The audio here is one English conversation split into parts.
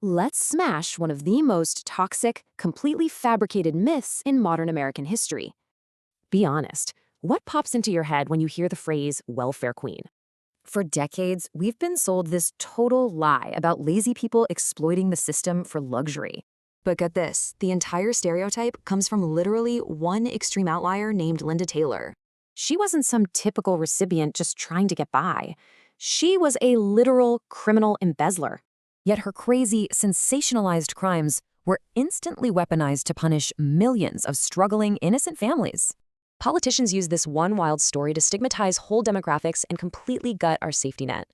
Let's smash one of the most toxic, completely fabricated myths in modern American history. Be honest, what pops into your head when you hear the phrase welfare queen? For decades, we've been sold this total lie about lazy people exploiting the system for luxury. But get this, the entire stereotype comes from literally one extreme outlier named Linda Taylor. She wasn't some typical recipient just trying to get by. She was a literal criminal embezzler. Yet her crazy, sensationalized crimes were instantly weaponized to punish millions of struggling, innocent families. Politicians use this one wild story to stigmatize whole demographics and completely gut our safety net.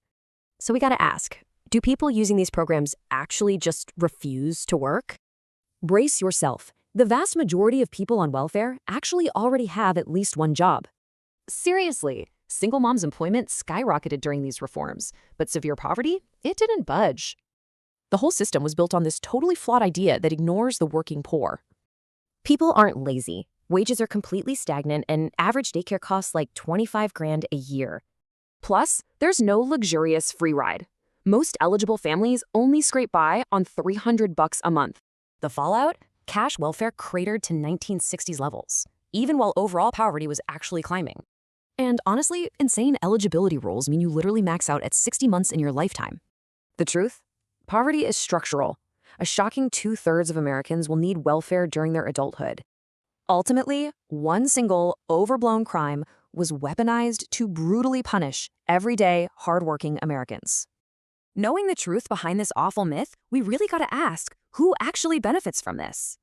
So we gotta ask, do people using these programs actually just refuse to work? Brace yourself. The vast majority of people on welfare actually already have at least one job. Seriously, single moms' employment skyrocketed during these reforms, but severe poverty, it didn't budge. The whole system was built on this totally flawed idea that ignores the working poor. People aren't lazy. Wages are completely stagnant and average daycare costs like $25,000 a year. Plus, there's no luxurious free ride. Most eligible families only scrape by on $300 a month. The fallout? Cash welfare cratered to 1960s levels, even while overall poverty was actually climbing. And honestly, insane eligibility rules mean you literally max out at 60 months in your lifetime. The truth? Poverty is structural. A shocking 2/3 of Americans will need welfare during their adulthood. Ultimately, one single, overblown crime was weaponized to brutally punish everyday, hardworking Americans. Knowing the truth behind this awful myth, we really gotta ask, who actually benefits from this?